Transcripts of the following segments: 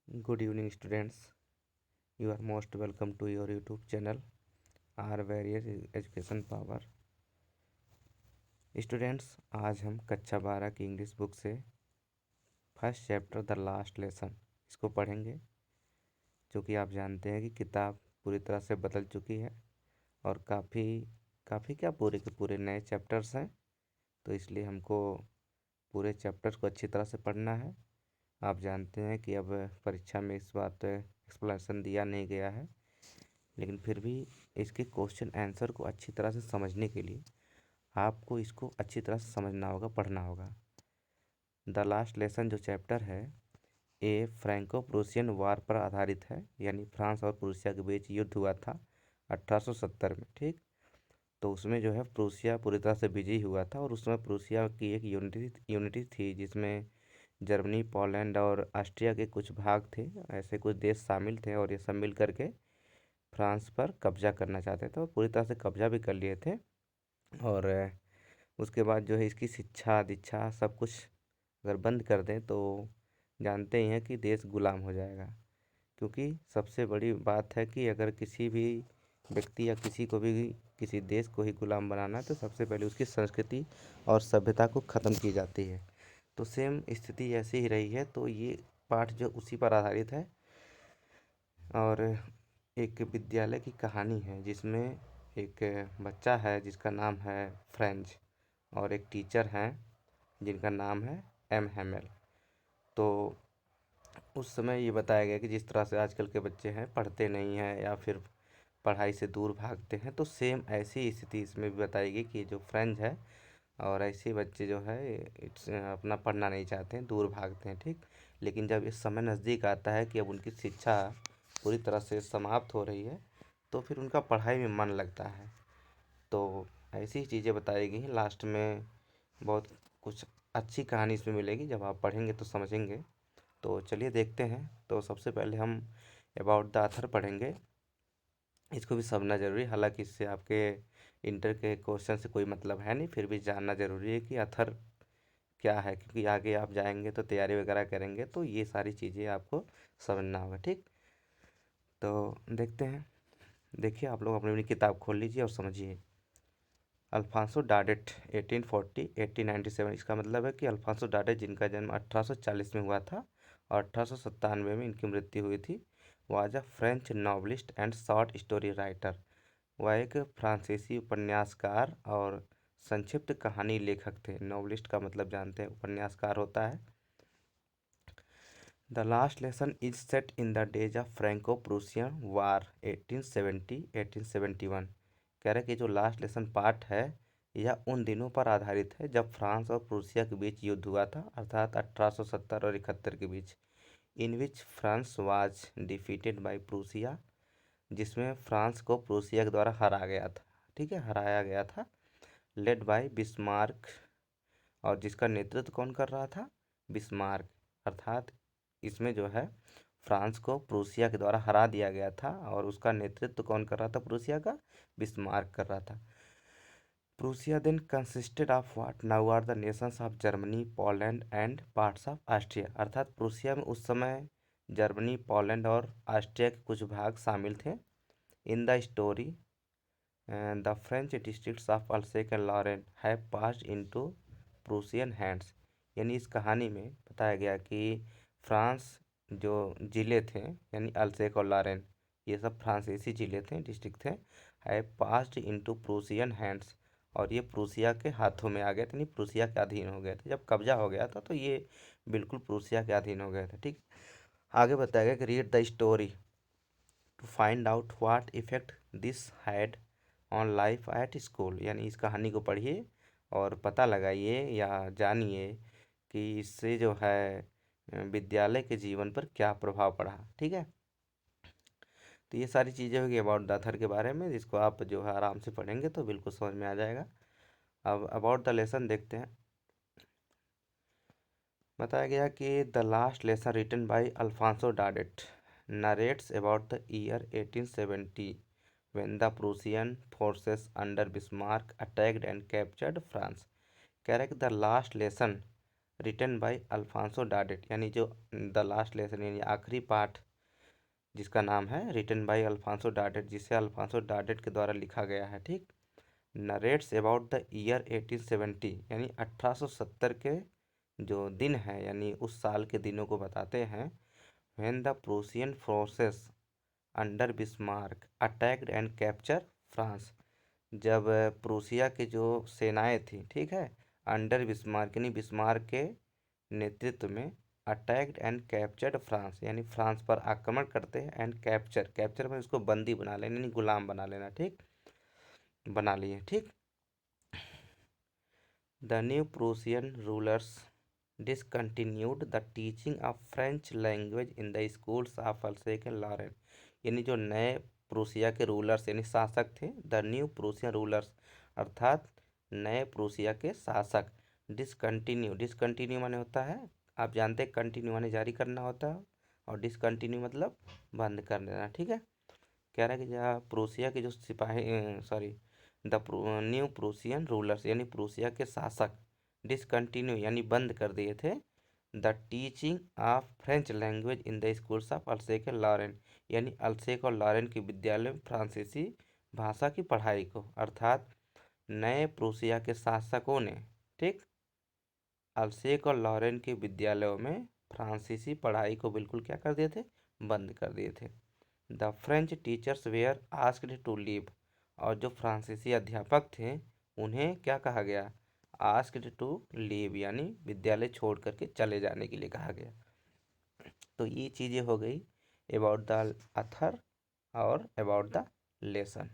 Good evening, students. You are most welcome to your YouTube channel, our Various Education Power. Students, आज हम कक्षा 12 की English book से first chapter the last lesson इसको पढ़ेंगे, जो कि आप जानते हैं कि किताब पूरी तरह से बदल चुकी है और काफ़ी क्या पूरे के पूरे नए चैप्टर्स हैं। तो इसलिए हमको पूरे चैप्टर्स को अच्छी तरह से पढ़ना है। आप जानते हैं कि अब परीक्षा में इस बात एक्सप्लेनेशन दिया नहीं गया है, लेकिन फिर भी इसके क्वेश्चन आंसर को अच्छी तरह से समझने के लिए आपको इसको अच्छी तरह से समझना होगा, पढ़ना होगा। द लास्ट लेसन जो चैप्टर है ये फ्रैंको प्रूसियन वार पर आधारित है, यानी फ्रांस और प्रूसिया के बीच युद्ध हुआ था 1870 में। ठीक, तो उसमें जो है प्रूसिया पूरी तरह से विजयी हुआ था और उसमें प्रूसिया की एक यूनिटी थी, जिसमें जर्मनी, पोलैंड और ऑस्ट्रिया के कुछ भाग थे, ऐसे कुछ देश शामिल थे और ये सब मिल करके फ्रांस पर कब्जा करना चाहते थे और पूरी तरह से कब्जा भी कर लिए थे। और उसके बाद जो है इसकी शिक्षा दीक्षा सब कुछ अगर बंद कर दें तो जानते ही हैं कि देश गुलाम हो जाएगा। क्योंकि सबसे बड़ी बात है कि अगर किसी भी व्यक्ति या किसी को भी किसी देश को ही गुलाम बनाना है तो सबसे पहले उसकी संस्कृति और सभ्यता को ख़त्म की जाती है। तो सेम स्थिति ऐसी ही रही है। तो ये पाठ जो उसी पर आधारित है और एक विद्यालय की कहानी है, जिसमें एक बच्चा है जिसका नाम है फ्रेंच और एक टीचर हैं जिनका नाम है एम हैमेल। तो उस समय ये बताया गया कि जिस तरह से आजकल के बच्चे हैं, पढ़ते नहीं हैं या फिर पढ़ाई से दूर भागते हैं, तो सेम ऐसी स्थिति इसमें भी बताई गई कि जो फ्रेंच है और ऐसे बच्चे जो है अपना पढ़ना नहीं चाहते हैं, दूर भागते हैं। ठीक, लेकिन जब इस समय नज़दीक आता है कि अब उनकी शिक्षा पूरी तरह से समाप्त हो रही है तो फिर उनका पढ़ाई में मन लगता है। तो ऐसी ही चीज़ें बताई गई हैं। लास्ट में बहुत कुछ अच्छी कहानी इसमें मिलेगी, जब आप पढ़ेंगे तो समझेंगे। तो चलिए देखते हैं। तो सबसे पहले हम अबाउट द ऑथर पढ़ेंगे। इसको भी समझना ज़रूरी है, हालांकि इससे आपके इंटर के क्वेश्चन से कोई मतलब है नहीं, फिर भी जानना ज़रूरी है कि ऑथर क्या है, क्योंकि आगे आप जाएंगे तो तैयारी वगैरह करेंगे तो ये सारी चीज़ें आपको समझना होगा। ठीक, तो देखते हैं। देखिए, आप लोग अपनी अपनी किताब खोल लीजिए और समझिए। अल्फांसो डाडेट 1840 1897, इसका मतलब है कि अल्फांसो डाडेट, जिनका जन्म 1840 में हुआ था और 1897 में इनकी मृत्यु हुई थी, was a French novelist and short story writer. वह एक फ्रांसीसी उपन्यासकार और संक्षिप्त कहानी लेखक थे। नॉवलिस्ट का मतलब जानते हैं, उपन्यासकार होता है। The last lesson is set in the days of Franco Prussian war 1870-1871। कह रहे कि जो लास्ट लेसन पार्ट है यह उन दिनों पर आधारित है जब फ्रांस और प्रूसिया के बीच युद्ध हुआ था, अर्थात 1870 और 71 के बीच। In which France was defeated by Prussia, जिसमें फ्रांस को प्रूसिया के द्वारा हरा गया था। ठीक है, हराया गया था। लेड बाय बिस्मार्क, और जिसका नेतृत्व कौन कर रहा था? बिस्मार्क। अर्थात इसमें जो है फ्रांस को प्रूसिया के द्वारा हरा दिया गया था और उसका नेतृत्व कौन कर रहा था? प्रूसिया का बिस्मार्क कर रहा था। Prussia then consisted of what now are the nations of Germany, Poland and parts of Austria. अर्थात प्रूसिया में उस समय जर्मनी, पोलैंड और ऑस्ट्रिया के कुछ भाग शामिल थे। In the story the French districts of Alsace and Lorraine have passed into Prussian hands. यानी इस कहानी में बताया गया कि फ्रांस जो ज़िले थे, यानी अल्सेक और लॉरेन, ये सब फ्रांसीसी ज़िले थे, डिस्ट्रिक्ट थे, have passed into Prussian hands, और ये प्रूसिया के हाथों में आ गए थे, यानी प्रूसिया के अधीन हो गए थे। जब कब्जा हो गया था तो ये बिल्कुल प्रूसिया के अधीन हो गए थे। ठीक, आगे बताया गया कि read the story to find out what effect this had on life at school. यानी इस कहानी को पढ़िए और पता लगाइए या जानिए कि इससे जो है विद्यालय के जीवन पर क्या प्रभाव पड़ा। ठीक है, तो ये सारी चीज़ें होगी अबाउट द अथर के बारे में, जिसको आप जो है आराम से पढ़ेंगे तो बिल्कुल समझ में आ जाएगा। अब अबाउट द लेसन देखते हैं। बताया गया कि the last lesson written by Alphonse Daudet narrates about the year 1870 when the Prussian forces under Bismarck attacked and captured France। कह रहा है कि the last lesson written by Alphonse Daudet, यानी जो द लास्ट लेसन यानी आखिरी पाठ जिसका नाम है रिटन बाय अल्फांसो डाडेट, जिसे अल्फांसो डाडेट के द्वारा लिखा गया है। ठीक। नरेट्स अबाउट द ईयर 1870, यानी 1870 के जो दिन है यानी उस साल के दिनों को बताते हैं। When the Prussian forces under Bismarck attacked and capture France, जब प्रूसिया के जो सेनाएं थी, ठीक है, अंडर बिस्मार्क यानी बिस्मार्क के नेतृत्व में अटैक्ड एंड कैप्चर्ड फ्रांस, यानी फ्रांस पर आक्रमण करते हैं। एंड कैप्चर, कैप्चर में उसको बंदी बना लेना यानी गुलाम बना लेना। ठीक, बना लिए। ठीक। The new Prussian rulers discontinued the teaching of French language in the schools of Alsace and Lorraine, यानी जो नए प्रूसिया के रूलर्स यानी शासक थे, द न्यू प्रूसियन रूलर्स अर्थात नए प्रूसिया के शासक, डिसकंटिन्यू, डिसकंटिन्यू माने होता है, आप जानते हैं कंटिन्यू माने जारी करना होता है और डिसकंटिन्यू मतलब बंद कर देना। ठीक है। कह रहा है कि जहाँ प्रूसिया के जो सिपाही sorry the new Prussian rulers यानी प्रूसिया के शासक डिसकंटिन्यू यानी बंद कर दिए थे the teaching of French language in the schools of Alsace and Lorraine, यानी अल्सेक और लॉरेन के विद्यालय में फ्रांसीसी भाषा की पढ़ाई को, अर्थात नए प्रूसिया के शासकों ने, ठीक, अल्सेक और लॉरेन के विद्यालयों में फ्रांसीसी पढ़ाई को बिल्कुल क्या कर दिए थे, बंद कर दिए थे। The French teachers were asked to leave, और जो फ्रांसीसी अध्यापक थे उन्हें क्या कहा गया, आस्क्ड टू लीव यानी विद्यालय छोड़ करके चले जाने के लिए कहा गया। तो ये चीज़ें हो गई अबाउट द अथर और अबाउट द लेसन।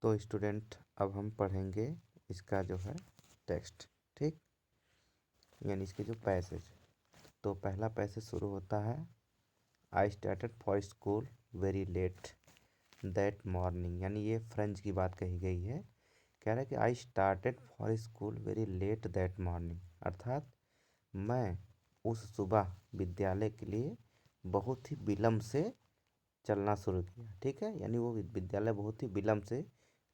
तो स्टूडेंट अब हम पढ़ेंगे इसका जो है टेक्स्ट। ठीक, यानी इसके जो पैसेज। तो पहला पैसेज शुरू होता है, I started for school very let that morning, यानी ये फ्रेंच की बात कही गई है। कह रहा है कि I started for school very let that morning, अर्थात मैं उस सुबह विद्यालय के लिए बहुत ही विलम्ब से चलना शुरू किया। ठीक है, यानी वो विद्यालय बहुत ही विलम्ब से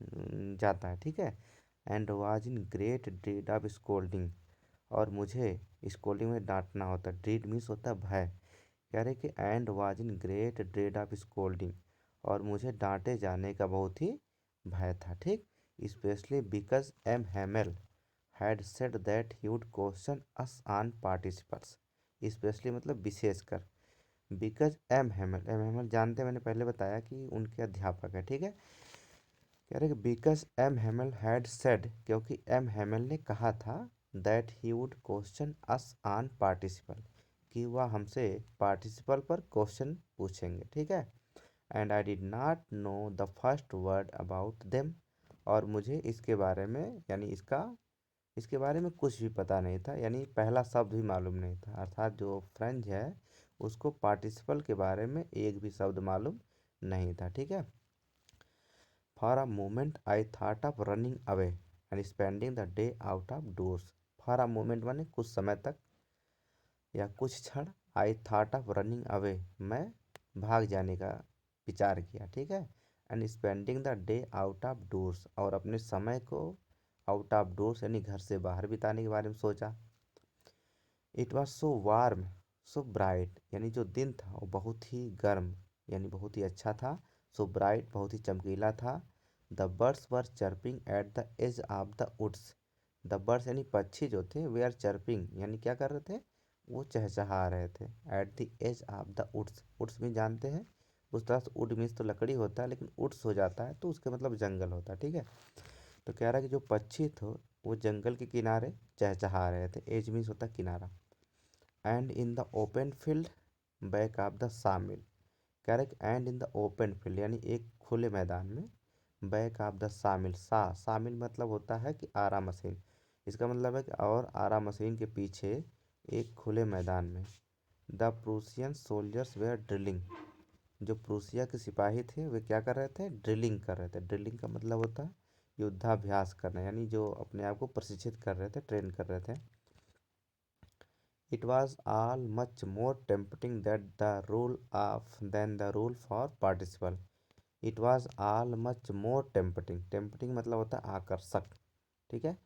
जाता है। ठीक है। And was in great dread of scolding, और मुझे स्कोल्डिंग में डांटना होता है। ड्रीड मीन्स होता है भय। कह रहे कि and was in great dread of scolding, और मुझे डांटे जाने का बहुत ही भय था। ठीक, specially because M Hamel had said that he would question us on participles, specially मतलब विशेषकर, बिकॉज एम हेमल जानते हैं, मैंने पहले बताया कि उनके अध्यापक है। ठीक है। कह रहे कि because M Hamel had said, क्योंकि एम हेमल ने कहा था, that he would question us on participle, कि वह हमसे पार्टिसिपल पर क्वेश्चन पूछेंगे। ठीक है। And I did not know the first word about them, और मुझे इसके बारे में यानी इसके बारे में कुछ भी पता नहीं था, यानी पहला शब्द भी मालूम नहीं था। अर्थात जो फ्रेंच है उसको पार्टिसिपल के बारे में एक भी शब्द मालूम नहीं था। ठीक है। For a moment I thought of running away and spending the day out of doors. For a moment माने कुछ समय तक या कुछ क्षण, I thought of running away मैं भाग जाने का विचार किया। ठीक है। And spending the day out of doors, और अपने समय को आउट ऑफ डोर्स यानी घर से बाहर बिताने के बारे में सोचा। It was so warm so bright, यानी जो दिन था वो बहुत ही गर्म यानी बहुत ही अच्छा था। सो ब्राइट बहुत ही चमकीला था। The birds were chirping at the edge of the woods, the birds यानी पक्षी जो थे वे आर चर्पिंग यानी क्या कर रहे थे, वो चहचहा रहे थे। At the edge of the woods, woods भी जानते हैं, उस तरह से वुड मीन्स तो लकड़ी होता है, लेकिन वुड्स हो जाता है तो उसके मतलब जंगल होता है। ठीक है। तो कह रहा है कि जो पक्षी थे वो जंगल के किनारे चहचहा रहे थे। एज मीन्स होता है किनारा। And in the open field back of the sawmill, correct, and in the open field यानी एक खुले मैदान में, बैक ऑफ द सामिल, सामिल मतलब होता है कि आरा मशीन, इसका मतलब है कि और आरा मशीन के पीछे एक खुले मैदान में, the Prussian soldiers were drilling, जो प्रूसिया के सिपाही थे वे क्या कर रहे थे, ड्रिलिंग कर रहे थे। ड्रिलिंग का मतलब होता है युद्धाभ्यास करना, यानी जो अपने आप को प्रशिक्षित कर रहे थे, ट्रेन कर रहे थे। It was all much more tempting that the rule of than the rule for participle. It was all much more tempting. Tempting मतलब होता है आकर्षक, ठीक है।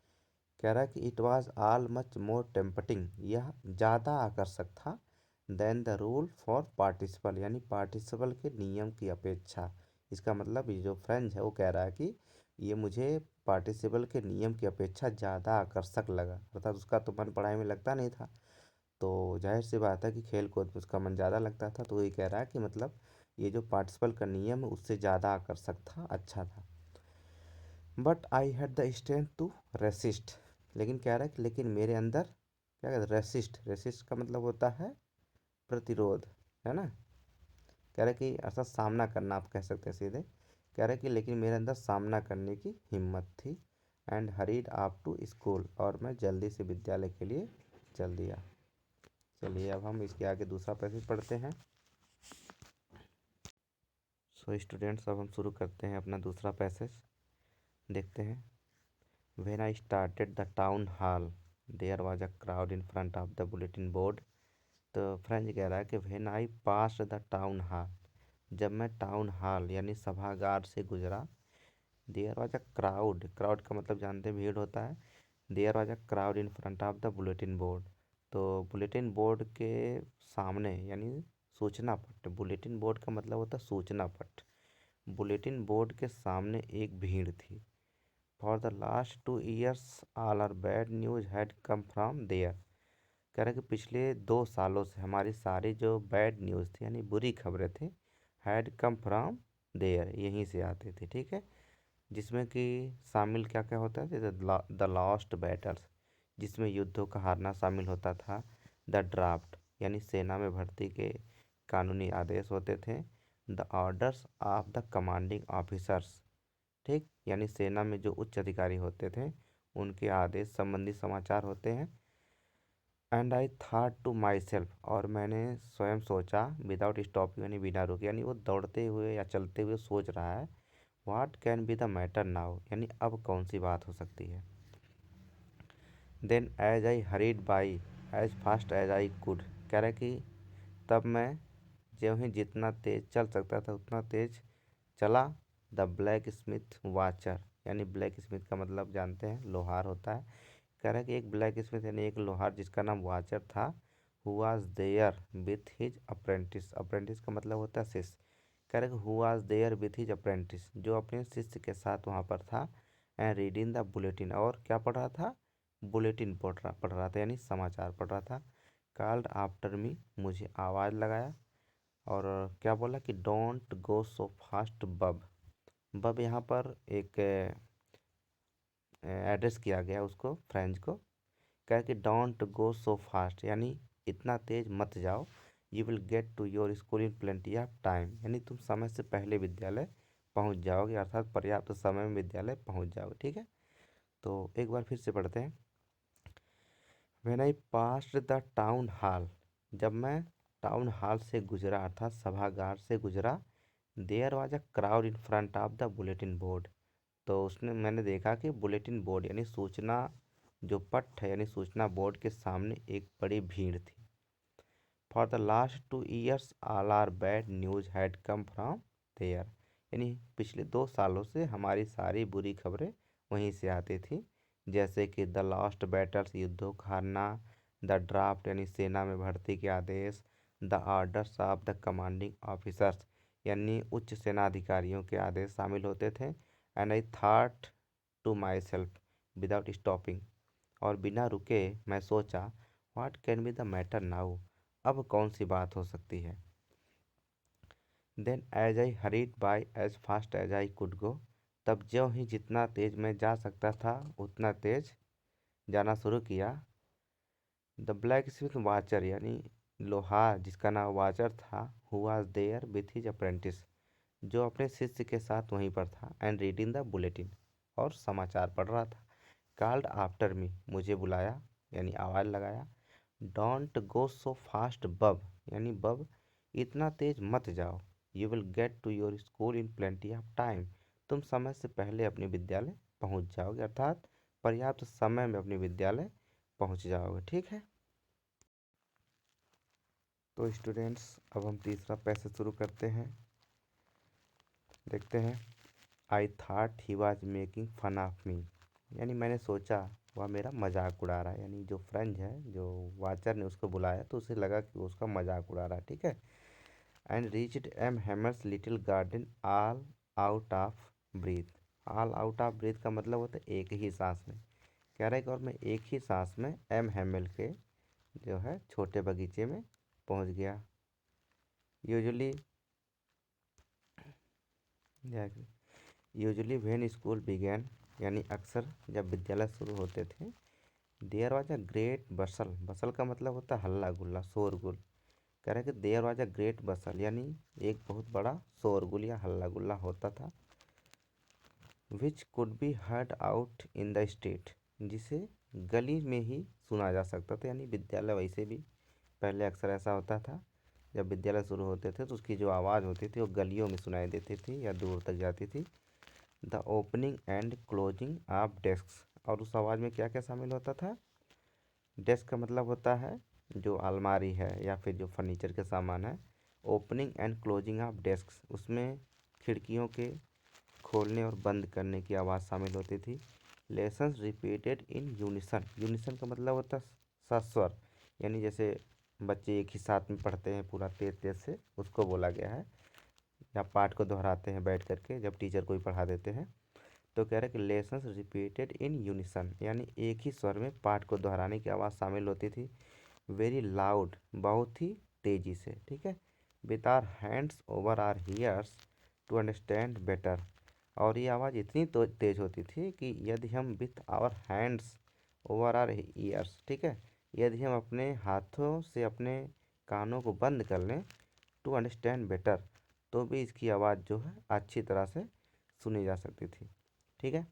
कह रहा है कि it was all much more tempting, यह ज़्यादा आकर्षक था, then the rule for participle, यानी पार्टिसिपल के नियम की अपेक्षा। इसका मतलब ये जो फ्रेंच है वो कह रहा है कि ये मुझे पार्टिसिपल के नियम की अपेक्षा ज़्यादा आकर्षक लगा, अर्थात उसका तो मन पढ़ाई में लगता नहीं था, तो जाहिर सी बात है कि खेल कूद में उसका मन ज़्यादा लगता था, तो ये कह रहा है कि मतलब ये जो पार्टिसिपल का नियम है उससे ज़्यादा आकर्षक था, अच्छा था। But I had the strength to resist, लेकिन कह रहा है कि लेकिन मेरे अंदर क्या कहते हैं, रेसिस्ट, रेसिस्ट का मतलब होता है प्रतिरोध, है ना। कह रहा है कि ऐसा सामना करना आप कह सकते हैं सीधे। कह रहा है कि लेकिन मेरे अंदर सामना करने की हिम्मत थी, and hurried up to school, और मैं जल्दी से विद्यालय के लिए चल दिया। चलिए अब हम इसके आगे दूसरा पैसेज पढ़ते हैं। सो स्टूडेंट्स अब हम शुरू करते हैं अपना दूसरा पैसेज, देखते हैं। When I started the town hall, there was a crowd in front of the bulletin board. तो फ्रेंच कह रहा है कि when I passed the town hall, जब मैं टाउन हॉल यानी सभागार से गुजरा, there was a crowd, crowd का मतलब जानते हैं भीड़ होता है, there was a crowd in front of the bulletin board, तो बुलेटिन बोर्ड के सामने यानी सूचना पट, बुलेटिन बोर्ड का मतलब होता है सूचना पट, बुलेटिन बोर्ड के सामने एक भीड़ थी। For the last 2 years all our bad news had come from there, कह रहा है कि पिछले 2 सालों से हमारी सारी जो बैड न्यूज़ थी यानी बुरी खबरें थी, हैड कम फ्रॉम देयर, यहीं से आती थी, ठीक है। जिसमें कि शामिल क्या क्या होता है, जैसे द लास्ट बैटल्स, जिसमें युद्धों का हारना शामिल होता था, द ड्राफ्ट यानी सेना में भर्ती के कानूनी आदेश होते थे, the orders of the commanding officers, ठीक, यानी सेना में जो उच्च अधिकारी होते थे उनके आदेश संबंधी समाचार होते हैं। And I thought to myself, और मैंने स्वयं सोचा, विदाउट स्टॉप यानी बिना रुके, यानी वो दौड़ते हुए या चलते हुए सोच रहा है, what can be the matter now, यानी अब कौन सी बात हो सकती है। Then as I hurried by as fast as I could, कह रहा है कि तब मैं जो ही जितना तेज चल सकता था उतना तेज चला, द ब्लैक स्मिथ वाचर, यानी ब्लैक स्मिथ का मतलब जानते हैं लोहार होता है। कह रहा है कि एक ब्लैक स्मिथ यानी एक लोहार जिसका नाम वाचर था, who was there with his apprentice, apprentice का मतलब होता है शिष्य। कह रहा है कि who was there with his apprentice, जो अपने शिष्य के साथ वहाँ पर था, एंड रीडिंग द बुलेटिन, और क्या पढ़ रहा था, बुलेटिन पढ़ रहा था यानी समाचार पढ़ रहा था। कॉल्ड आफ्टर मी, मुझे आवाज़ लगाया, और क्या बोला कि डोंट गो सो फास्ट बब, बब यहाँ पर एक एड्रेस किया गया उसको, फ्रेंच को। कह कि डोंट गो सो फास्ट, यानी इतना तेज मत जाओ, you will get to your school in plenty of time, यानी तुम समय से पहले विद्यालय पहुंच जाओगे, अर्थात पर्याप्त समय में विद्यालय पहुंच जाओगे, ठीक है। तो एक बार फिर से पढ़ते हैं। When I passed the town hall, जब मैं टाउन हॉल से गुजरा अर्थात सभागार से गुजरा, there was a crowd in front of the bulletin board, तो उसने मैंने देखा कि बुलेटिन बोर्ड यानी सूचना जो पट है यानी सूचना बोर्ड के सामने एक बड़ी भीड़ थी। For the last 2 years all our bad news had come from there, यानी पिछले 2 सालों से हमारी सारी बुरी खबरें वहीं से आती थी, जैसे कि द लास्ट बैटल्स युद्धों का हारना, द ड्राफ्ट यानी सेना में भर्ती के आदेश, the orders of the commanding officers यानी उच्च सेना अधिकारियों के आदेश शामिल होते थे, and I thought to myself without stopping, और बिना रुके मैं सोचा, what can be the matter now, अब कौन सी बात हो सकती है। Then as I hurried by as fast as I could go, तब ज्यों ही जितना तेज मैं जा सकता था उतना तेज जाना शुरू किया। द ब्लैक स्मिथ वाचर यानी लोहार जिसका नाम वाचर था, who was there with his apprentice, जो अपने शिष्य के साथ वहीं पर था, एंड रीडिंग द बुलेटिन, और समाचार पढ़ रहा था। कॉल्ड आफ्टर मी, मुझे बुलाया यानी आवाज़ लगाया। डोंट गो सो फास्ट बब, यानी बब इतना तेज मत जाओ, you will get to your school in plenty of time, तुम समय से पहले अपने विद्यालय पहुंच जाओगे, अर्थात पर्याप्त समय में अपने विद्यालय पहुंच जाओगे, ठीक है। तो स्टूडेंट्स अब हम तीसरा पैसेज शुरू करते हैं, देखते हैं। I thought he was making fun of me, यानी मैंने सोचा वह मेरा मजाक उड़ा रहा है, यानी जो फ्रेंड है, जो वाचर ने उसको बुलाया तो उसे लगा कि वो उसका मजाक उड़ा रहा है, ठीक है। And reached M Hamel's little garden all out of breath. All out of breath का मतलब होता है एक ही सांस में। कह रहा है कि और मैं एक ही सांस में एम हैमल के जो है छोटे बगीचे में पहुंच गया। Usually usually when school began, यानी अक्सर जब विद्यालय शुरू होते थे, there was a great bustle. Bustle का मतलब होता है हल्ला गुल्ला, शोरगुल। कह रहे हैं कि देयर वाज अ ग्रेट बसल, यानी एक बहुत बड़ा शोरगुल या हल्ला गुल्ला होता था। Which could be heard out in the street, जिसे गली में ही सुना जा सकता था। यानी विद्यालय वैसे भी पहले अक्सर ऐसा होता था, जब विद्यालय शुरू होते थे तो उसकी जो आवाज़ होती थी वो गलियों में सुनाई देती थी या दूर तक जाती थी। The opening and closing of desk, और उस आवाज़ में क्या क्या शामिल होता था। डेस्क का मतलब होता है जो अलमारी है या फिर जो फर्नीचर के सामान है। Opening and closing of desk, उसमें खिड़कियों के खोलने और बंद करने की आवाज़ शामिल होती थी। Lessons repeated in unison, unison का मतलब होता है सस्वर, यानी जैसे बच्चे एक ही साथ में पढ़ते हैं पूरा तेज तेज से, उसको बोला गया है। या पाठ को दोहराते हैं बैठ करके जब टीचर कोई पढ़ा देते हैं। तो कह रहे हैं कि लेसन्स रिपीटेड इन यूनिसन, यानी एक ही स्वर में पाठ को दोहराने की आवाज़ शामिल होती थी। वेरी लाउड, बहुत ही तेज़ी से, ठीक है। With our hands over our ears to understand better, और ये आवाज़ इतनी तो तेज़ होती थी कि यदि हम with our hands over our ears, ठीक है, यदि हम अपने हाथों से अपने कानों को बंद कर लें टू अंडरस्टैंड बेटर, तो भी इसकी आवाज़ जो है अच्छी तरह से सुनी जा सकती थी, ठीक है।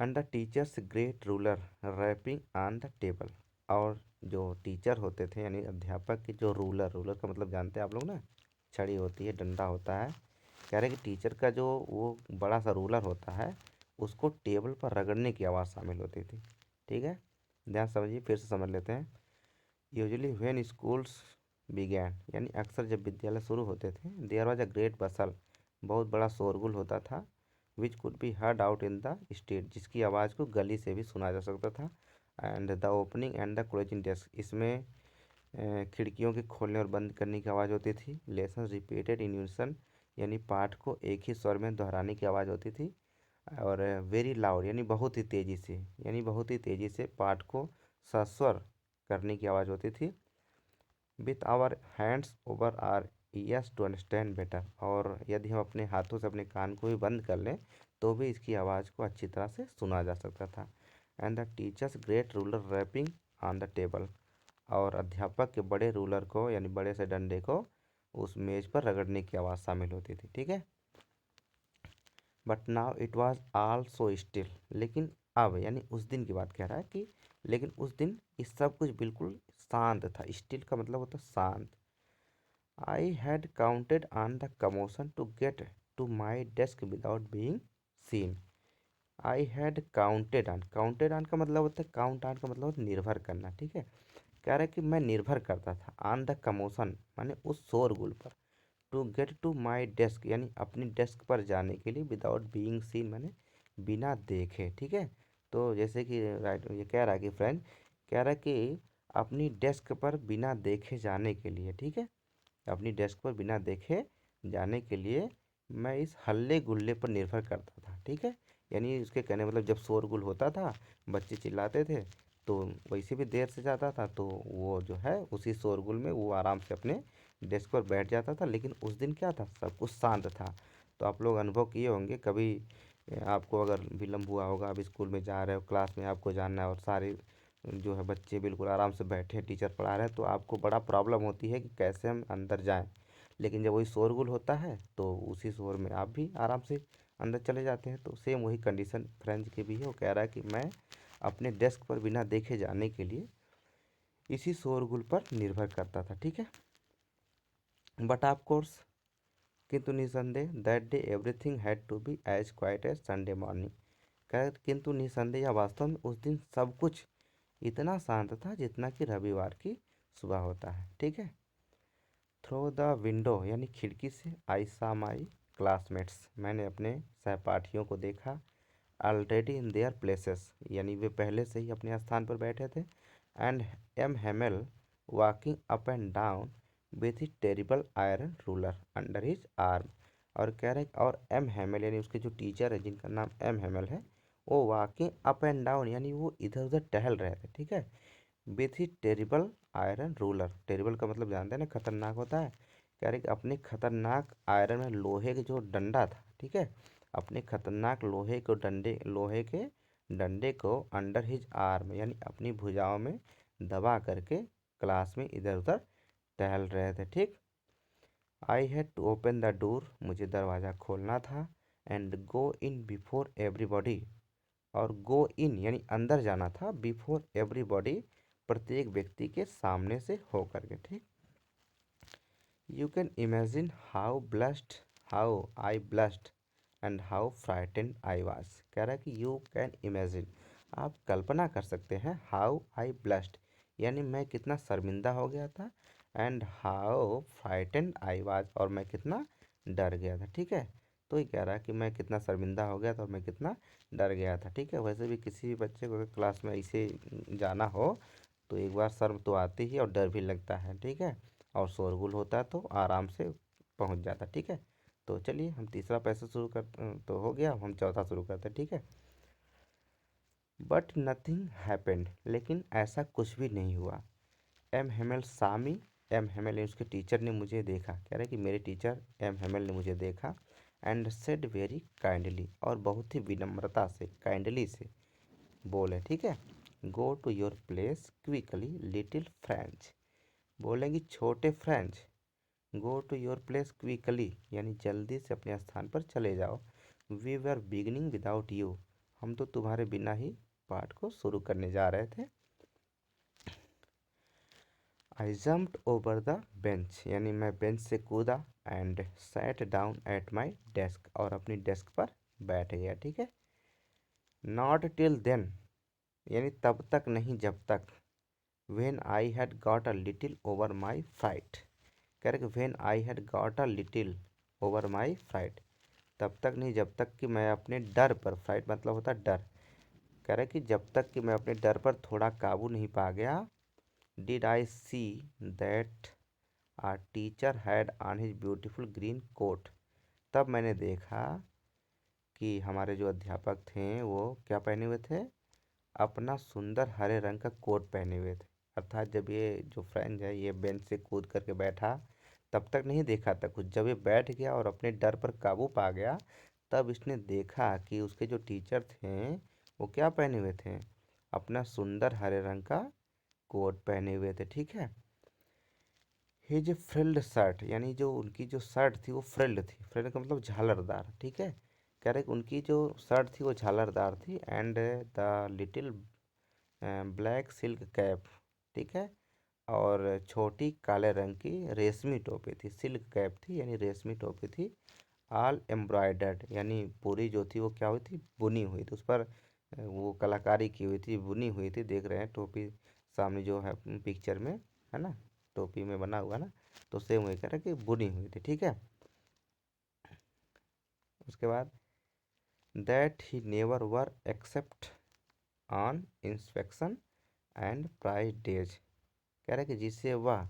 And the teacher's great ruler rapping on the table, और जो टीचर होते थे यानी अध्यापक के जो रूलर, रूलर का मतलब जानते हैं आप लोग ना, छड़ी होती है, डंडा होता है। कह रहे हैं कि टीचर का जो वो बड़ा सा रूलर होता है उसको टेबल पर रगड़ने की आवाज़ शामिल होती थी, ठीक है। ध्यान समझिए, फिर से समझ लेते हैं। यूजुअली व्हेन स्कूल्स बिगैन, यानी अक्सर जब विद्यालय शुरू होते थे, देयर वाज अ ग्रेट बसल, बहुत बड़ा शोरगुल होता था। Which could be heard out in the street, जिसकी आवाज़ को गली से भी सुना जा सकता था। And the opening and the closing desk, इसमें खिड़कियों के खोलने और बंद करने की आवाज़ होती थी। लेसन रिपीटेड इन यूनिसन, यानी पाठ को एक ही स्वर में दोहराने की आवाज़ होती थी। और वेरी लाउड, यानी बहुत ही तेज़ी से, यानी बहुत ही तेज़ी से पाठ को सस्वर करने की आवाज़ होती थी। With our hands over our ears to understand better, और यदि हम अपने हाथों से अपने कान को भी बंद कर लें तो भी इसकी आवाज़ को अच्छी तरह से सुना जा सकता था। And the teacher's great ruler rapping on the table, और अध्यापक के बड़े रूलर को यानी बड़े से डंडे को उस मेज पर रगड़ने की आवाज़ शामिल होती थी, ठीक है। But now it was all so still, लेकिन अब, यानी उस दिन की बात कह रहा है कि लेकिन उस दिन ये सब कुछ बिल्कुल शांत था। स्टिल का मतलब होता है शांत। I had counted on the commotion to get to my desk without being seen. I had counted on का मतलब होता है, काउंट ऑन का मतलब होता है निर्भर करना, ठीक है। कह रहा है कि मैं निर्भर करता था ऑन द कमोशन, माने उस शोरगुल पर। To get to my desk, यानी अपनी डेस्क पर जाने के लिए, विदाउट बीइंग सीन माने बिना देखे, ठीक है। तो जैसे कि राइट ये कह रहा है कि फ्रेंड कह रहा है कि अपनी डेस्क पर बिना देखे जाने के लिए, ठीक है, अपनी डेस्क पर बिना देखे जाने के लिए मैं इस हल्ले गुल्ले पर निर्भर करता था, ठीक है। यानी उसके कहने मतलब जब शोरगुल होता था, बच्चे चिल्लाते थे, तो वैसे भी देर से जाता था तो वो जो है उसी शोरगुल में वो आराम से अपने डेस्क पर बैठ जाता था। लेकिन उस दिन क्या था, सब कुछ शांत था। तो आप लोग अनुभव किए होंगे कभी, आपको अगर विलम्ब हुआ होगा, आप स्कूल में जा रहे हो, क्लास में आपको जाना है और सारे जो है बच्चे बिल्कुल आराम से बैठे हैं, टीचर पढ़ा रहे हैं, तो आपको बड़ा प्रॉब्लम होती है कि कैसे हम अंदर जाएं। लेकिन जब वही शोरगुल होता है तो उसी शोर में आप भी आराम से अंदर चले जाते हैं। तो सेम वही कंडीशन फ्रेंच की भी है। वो कह रहा है कि मैं अपने डेस्क पर बिना देखे जाने के लिए इसी शोरगुल पर निर्भर करता था, ठीक है। बट ऑफ कोर्स, किंतु निसंदेह, that day everything had to be as quiet as Sunday morning. कह किंतु निसंदेह या वास्तव में उस दिन सब कुछ इतना शांत था जितना कि रविवार की सुबह होता है, ठीक है। थ्रो द विंडो, यानी खिड़की से आई सा माई क्लासमेट्स, मैंने अपने सहपाठियों को देखा। ऑलरेडी इन देयर प्लेसेस, यानी वे पहले से ही अपने स्थान पर बैठे थे। And M Hamel walking up and down with he terrible iron ruler under his arm. और कह रहे हैं, और एम हेमल यानी उसके जो टीचर है जिनका नाम एम हेमल है, वो वॉकिंग अप एंड डाउन यानी वो इधर उधर टहल रहे थे, ठीक है, with he terrible iron ruler. Terrible का मतलब जानते हैं ना, खतरनाक होता है। कह रहे कि अपने खतरनाक आयरन में लोहे के जो डंडा था, ठीक है, अपने खतरनाक लोहे के डंडे को अंडर हिज आर्म यानी अपनी भुजाओं में दबा करके क्लास में इधर उधर टहल रहे थे, ठीक। I had to open the door, मुझे दरवाज़ा खोलना था। And go in before everybody, और गो इन यानी अंदर जाना था, बिफोर एवरीबॉडी प्रत्येक व्यक्ति के सामने से होकर के, ठीक। You can imagine how I blast and how frightened I was. कह रहा है कि यू कैन इमेजिन, आप कल्पना कर सकते हैं, हाउ आई ब्लस्ट यानी मैं कितना शर्मिंदा हो गया था, and how frightened I was और मैं कितना डर गया था, ठीक है। तो ये कह रहा है कि मैं कितना शर्मिंदा हो गया था और मैं कितना डर गया था, ठीक है। वैसे भी किसी भी बच्चे को अगर क्लास में ऐसे जाना हो तो एक बार शर्म तो आती ही और डर भी लगता है, ठीक है, और शोरगुल होता है तो आराम से पहुंच जाता, ठीक है। तो चलिए हम तीसरा पैसा शुरू कर, तो हो गया, हम चौथा शुरू करते हैं, ठीक है। बट नथिंग हैपेंड, लेकिन ऐसा कुछ भी नहीं हुआ। एम हेमल सामी, एम हेमल उसके टीचर ने मुझे देखा, कह रहे कि मेरे टीचर एम हेमल ने मुझे देखा। एंड सेड वेरी काइंडली, और बहुत ही विनम्रता से, काइंडली से बोले, ठीक है, go to your place quickly little Franz. बोलेंगे छोटे Franz, go to your place quickly यानी जल्दी से अपने स्थान पर चले जाओ। We were beginning without you, हम तो तुम्हारे बिना ही पाठ को शुरू करने जा रहे थे। आई जम्प्ड ओवर द बेंच, यानी मैं बेंच से कूदा। And sat down at my desk, और अपनी डेस्क पर बैठ गया, ठीक है। नॉट टिल देन, यानी तब तक नहीं जब तक। When I had got a little over my fright, कह रहे कि when I had got a little over my fright, तब तक नहीं जब तक कि मैं अपने डर पर, फ्राइट मतलब होता है डर, कह रहे कि जब तक कि मैं अपने डर पर थोड़ा काबू नहीं पा गया। Did I see that our teacher had on his beautiful green coat, तब मैंने देखा कि हमारे जो अध्यापक थे वो क्या पहने हुए थे, अपना सुंदर हरे रंग का कोट पहने हुए थे। अर्थात जब ये जो फ्रेंड है ये बेंच से कूद करके बैठा, तब तक नहीं देखा था कुछ, जब ये बैठ गया और अपने डर पर काबू पा गया, तब इसने देखा कि उसके जो टीचर थे वो क्या पहने हुए थे, अपना सुंदर हरे रंग का कोट पहने हुए थे, ठीक है। हिज फ्रिल्ड शर्ट, यानी जो उनकी जो शर्ट थी वो फ्रिल्ड थी, फ्रिल्ड का मतलब झालरदार, ठीक है। कह रहे कि उनकी जो शर्ट थी वो झालरदार थी। And the little black silk cap, ठीक है, और छोटी काले रंग की रेशमी टोपी थी, सिल्क कैप थी यानी रेशमी टोपी थी। ऑल एम्ब्रॉयडर्ड, यानी पूरी जो थी वो क्या हुई थी, बुनी हुई थी, उस पर वो कलाकारी की हुई थी, बुनी हुई थी, देख रहे हैं टोपी सामने जो है पिक्चर में, है ना, टोपी में बना हुआ ना, तो सेम वही कह रहा है कि बुनी हुई थी, ठीक है। उसके बाद that he never wore except on inspection and prize days, कह रहा है कि जिससे वह,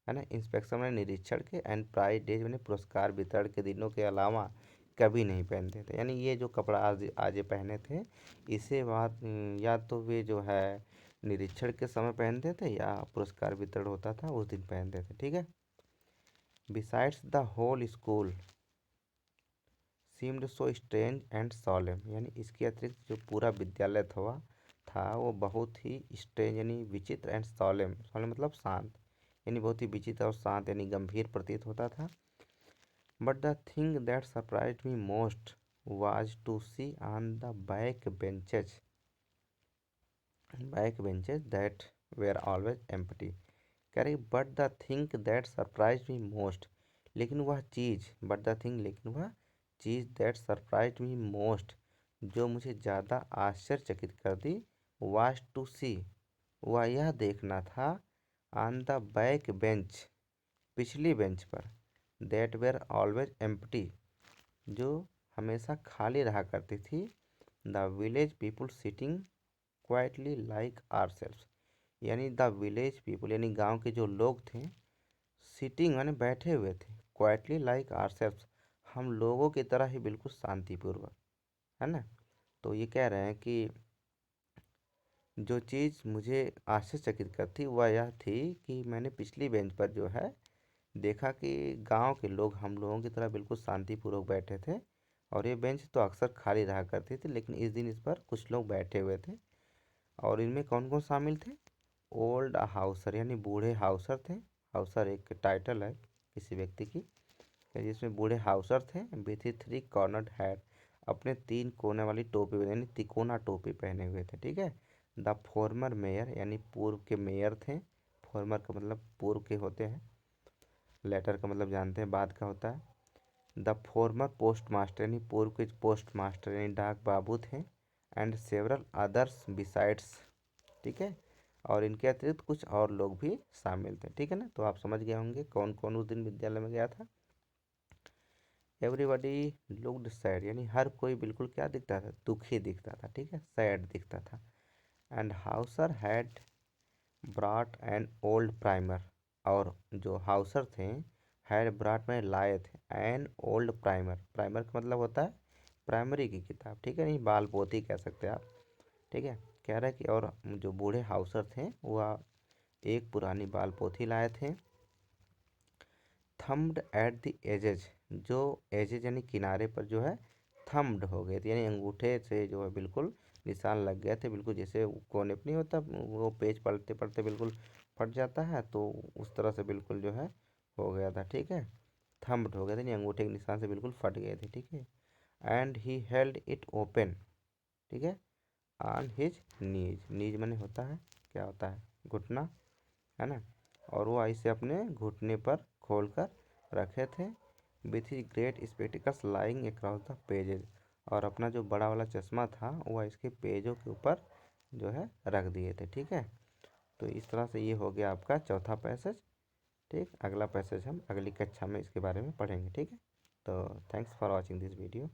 है ना, इंस्पेक्शन में निरीक्षण के, एंड प्राइज डेज में पुरस्कार वितरण के दिनों के अलावा कभी नहीं पहनते थे। यानी ये जो कपड़ा आज आज ये पहने थे, इसे बात या तो वे जो है निरीक्षण के समय पहनते थे या पुरस्कार वितरण होता था उस दिन पहनते थे, ठीक है। Besides the whole school seemed so strange and solemn, यानी इसके अतिरिक्त जो पूरा विद्यालय था वो बहुत ही स्ट्रेंज यानी विचित्र, एंड सॉलेम, सॉलेम मतलब शांत, यानी बहुत ही विचित्र और शांत यानी गंभीर प्रतीत होता था। But the thing that surprised me most was to see on the back benches that were always empty, कह रही but the thing that surprised me most, लेकिन वह चीज़, बट द थिंग लेकिन वह चीज़ दैट सरप्राइज्ड मी मोस्ट, जो मुझे ज़्यादा आश्चर्यचकित कर दी, वाज टू सी, वह यह देखना था, ऑन द बैक बेंच, पिछली बेंच पर, दैट वेयर ऑलवेज एम्प्टी, जो हमेशा खाली रहा करती थी, the village people sitting quietly like ourselves, यानी द विलेज पीपुल यानी गांव के जो लोग थे, सिटिंग यानी बैठे हुए थे, क्वाइटली लाइक आर सेल्फ, हम लोगों की तरह ही बिल्कुल शांतिपूर्वक, है ना। तो ये कह रहे हैं कि जो चीज़ मुझे आश्चर्यचकित कर थी वह यह थी कि मैंने पिछली बेंच पर जो है देखा कि गांव के लोग हम लोगों की तरह बिल्कुल शांतिपूर्वक बैठे थे, और ये बेंच तो अक्सर खाली रहा करती थी, लेकिन इस दिन इस पर कुछ लोग बैठे हुए थे। और इनमें कौन कौन शामिल थे? ओल्ड हाउसर यानी बूढ़े हाउसर थे। हाउसर एक टाइटल है किसी व्यक्ति की, जिसमें बूढ़े हाउसर थे। विथ थ्री कॉर्नर्ड हैट, अपने 3 कोने वाली टोपी यानी तिकोना टोपी पहने हुए थे, ठीक है। द फॉर्मर मेयर यानी पूर्व के मेयर थे। फॉर्मर का मतलब पूर्व के होते हैं, लेटर का मतलब जानते हैं बाद का होता है। द फॉर्मर पोस्ट मास्टर यानी पूर्व के पोस्ट मास्टर यानी डाक बाबू थे। एंड सेवरल अदर्स बिसाइड्स, ठीक है। और इनके अतिरिक्त कुछ और लोग भी शामिल थे, ठीक है ना। तो आप समझ गए होंगे कौन कौन उस दिन विद्यालय में गया था। एवरीबडी लुक्ड सैड, यानी हर कोई बिल्कुल क्या दिखता था? दुखी दिखता था, ठीक है, सैड दिखता था। And Hauser had ब्राट an old primer, और जो हाउसर थे हैड ब्राट में लाए थे एन ओल्ड प्राइमर। प्राइमर का मतलब होता है प्राइमरी की किताब, ठीक है, नहीं बाल पोथी कह सकते हैं आप, ठीक है। कह रहा है कि और जो बूढ़े हाउसर थे वह एक पुरानी बाल पोथी लाए थे। थम्ब्ड एट द एजेज, जो एजेज यानी किनारे पर जो है थम्ब्ड हो गए थे, यानी अंगूठे से जो है बिल्कुल निशान लग गए थे, बिल्कुल जैसे कोने पर नहीं होता वो पेज पलटते पलटते बिल्कुल फट जाता है, तो उस तरह से बिल्कुल जो है हो गया था, ठीक है। थम्ब्ड हो गए थे यानी अंगूठे के निशान से बिल्कुल फट गए थे, ठीक है। And he held it open, ठीक है, ऑन हिज नीज। नीज माने होता है, क्या होता है? घुटना, है ना। और वो इसे अपने घुटने पर खोल कर रखे थे। With his great spectacles lying across the pages, और अपना जो बड़ा वाला चश्मा था वह इसके पेजों के ऊपर जो है रख दिए थे, ठीक है। तो इस तरह से ये हो गया आपका चौथा पैसेज, ठीक। अगला पैसेज हम अगली कक्षा में इसके बारे में पढ़ेंगे, ठीक है। तो thanks for watching this video.